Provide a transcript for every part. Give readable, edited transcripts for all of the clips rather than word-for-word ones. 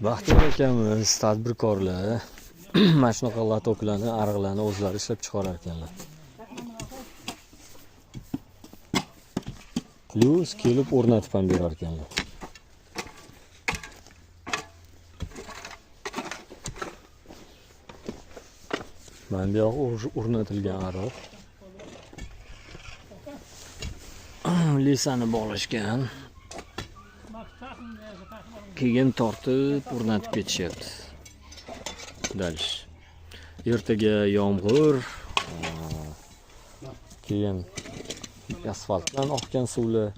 Baxtiyor akamiz tadbirkorlar mana shunaqa latoklarni, ariqlarni o'zlari ishlab chiqarar ekanlar. Plus kelib o'rnatib ham berar ekanlar. Mana bu yoq o'rnatilgan ariq. Lisani bog'lashgan. Keyin tortib o'rnatib ketishyapti. Dalish. Ertaga yomg'ir, keyin asfaltdan oqqan suvlar,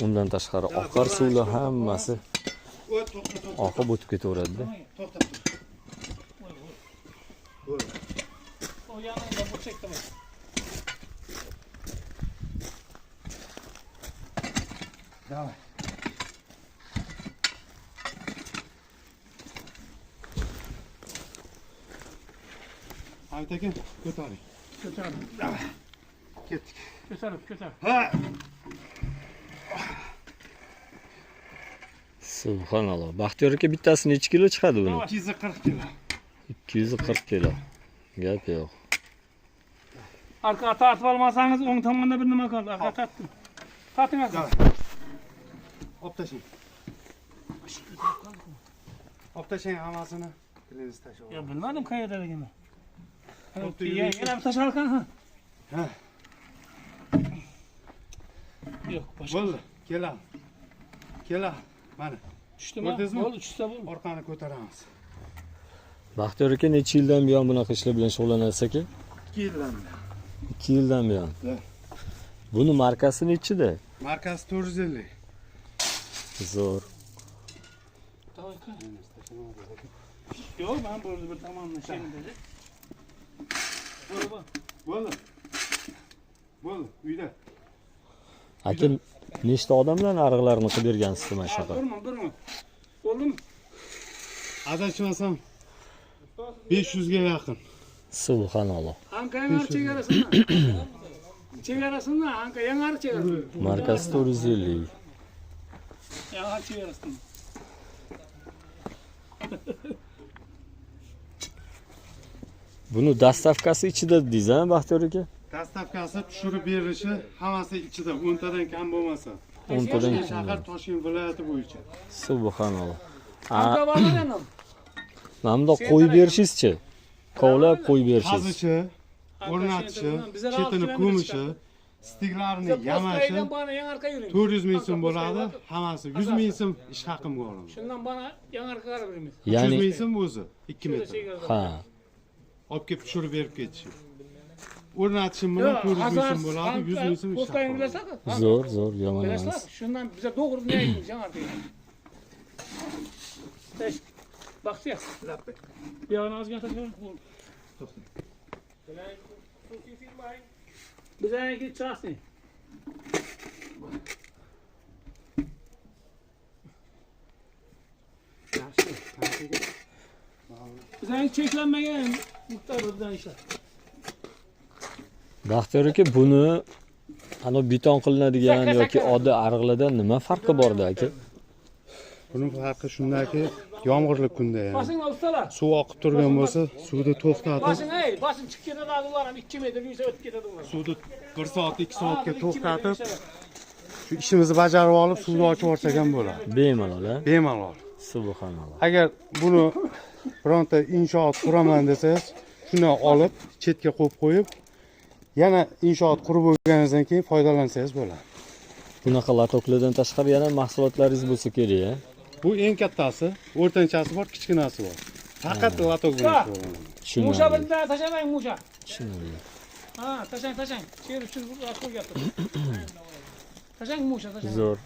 undan tashqari oqar suvlar hammasi oqib o'tib ketaveradi-da. Давай. Aytekin, ko'taring. Ko'tarib. Ketdik. Ko'tarib. Ha! Subhanalloh. Baxtiyor aka bittasi necha kilo chiqadi buni? 240 kilo. 240 kilo. Gap yo'q. Arqa tortib olmasangiz o'ng tomonda bir nima qoldi. Arqa tortdim. Torting arqa. Olib tashlang. Olib tashlang hammasini. Tilingizni tashlab. Ya bilmadim qayerdaligini. Xuddi Yana bir tashalkan ha. Ha. Yo'q, boshqa. Bo'ldi. Kela. Mana. Tushdimi? Ko'rdingizmi? Bo'ldi, tushsa bo'ldi. Orqani ko'taramiz. Baxtiyor aka necha yildan buyon bunaqa ishlar bilan shug'ullanasiz aka? 2 yildan. 2 yildan buyon. Ha. Buni markasi nechida? Markasi 450. Zo'r. Yo'q, men bo'ldi bir tomondan sheni dedi. Bo'ldi. Uyda. Aka nechta odamlarni ariqlarini qilib bergansiz mana shunaqa? Durma. Bo'ldimi? Adashmasam 500 ga yaqin. Subhanalloh. Anqayar chegarasini, anqa yangar chegarasini. Markasi 450. Yangar chegarasini. Buni dastavkasi ichida dedingiz, ha, Baxtiyor aka? Dastavkasi tushirib berishi hammasi ichida 10 tadan kam bo'lmasa. 10 tadan kam. Shahar Toshkent viloyati bo'yicha. Subhanalloh. Anqa bormi endi? Mana bundoq qo'yib berishingizchi? Kovlab qo'yib berishingiz. Qazishi, o'rnatishi, chetini ko'mishi, stiklarini yamashi 400 ming so'm bo'ladi, hammasi 100 ming so'm ish haqimga olaman. Shundan bana yangarga qarab beramiz. 100 ming so'm o'zi 2 metr. Ha. Olib kelib tushirib berib ketishi. O'rnatishim bilan 400 ming so'm bo'ladi, 100 ming so'm ish haqim. Zo'r, yomon emas. Shundan biza to'g'ri ne aytamiz yangarga. Baxtiyor. Buyog'ini ozgina tashlab bo'ldi. To'xta. Bizaniki chasni. Yaxshi. Bizaniki cheklanmagan muhtarlardan ishlar. Baxtiyor aka buni ana beton qilinadigan yoki oddiy ariqlardan nima farqi borda aka? Buning farqi shundaki, yomg'irli kunda ham Basing ustalar. suv oqib turgan bo'lsa, suvni to'xtatib, Basing chiqib ketadi ular ham 2 metr yursa o'tib ketadi ular. suvni 1 soat, 2 soatga to'xtatib, shu ishimizni bajarib olib, suvni ochib yuborsak ham bo'ladi. Bemalol, ha? Bemalol. Subhanalloh. Agar buni bironta inshoot quraman desangiz, shuni olib chetga qo'yib, yana inshoot qurib bo'lganingizdan keyin foydalansangiz bo'ladi. Bunaqa latoklardan tashqari yana mahsulotlaringiz bo'lsa kerak, ha? Bu eng kattasi, o'rtanchasi bor, kichkinasi bor. Faqat latok bilan shug'ullanadi. Musha bilan tashlamang musha. Tushundim. Ha, tashlang. Cher uchun qo'yapti. Tashlang musha. Zo'r.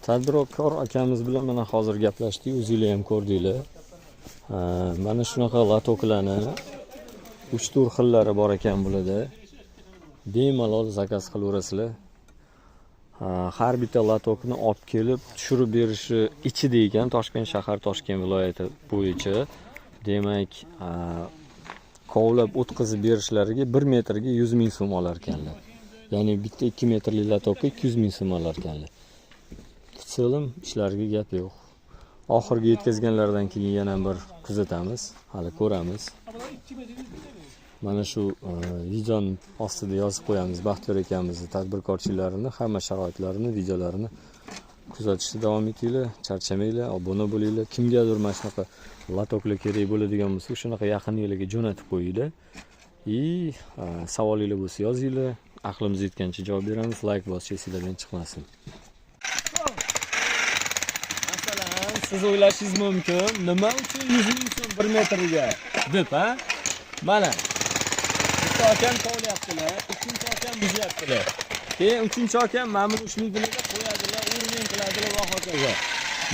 Tadbirkor akamiz bilan mana hozir gaplashdik, o'zingizlar ham ko'rdinglar. Mana shunaqa latoklarni 3-4 xillari bor ekan bularda. Bemalol zakaz qilaverasizlar. Har bitta latokni olib kelib tushirib berishi ichida ekan Toshkent shahar, Toshkent viloyati bo'yicha. Demak, kovlab o'tkazib berishlariga 1 metrga 100 ming so'm olar ekanlar. Ya'ni bitta 2 metrli latokka 200 ming so'm olar ekanlar. So'lim ishlariga gap yo'q. Oxirgi yetkazganlardan keyin yana bir kuzatamiz, hali ko'ramiz. Mana shu videoning ostida yozib qo'yamiz. Baxtiyor akamizni tadbirkorchilarini, hamma sharoitlarini, videolarini kuzatishda davom etinglar, charchamanglar, obuna bo'linglar. Kimgadir mana shunaqa latoklar kerak bo'ladigan bo'lsa, shunaqa yaqinlarga jo'natib qo'yinglar. Savolinglar bo'lsa yozinglar. Aqlimiz yetgancha javob beramiz. Like bosish esingizdan chiqmasin. Masalan, siz o'ylashingiz mumkin, nima uchun 100 ming so'm 1 metrga deb, ha? Mana. Bitta akam tovlayaptilar, ikkinchi akam buzyaptilar. Keyin uchinchi akam mana buni ushlaydilar, qo'yadilar, o'rnin qiladilar va hokazo.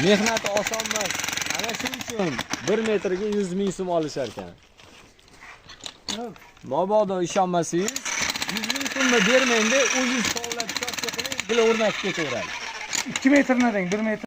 Mehnati oson emas. Ana shuning uchun 1 metrga 100 ming so'm olishar ekan. Mabodo ishonmasangiz, 100 ming so'mni bermaydi, o'zingiz tovlab chopcha qiling, bular o'rnatib ketaveradi. 2 metrni deng, 1 metr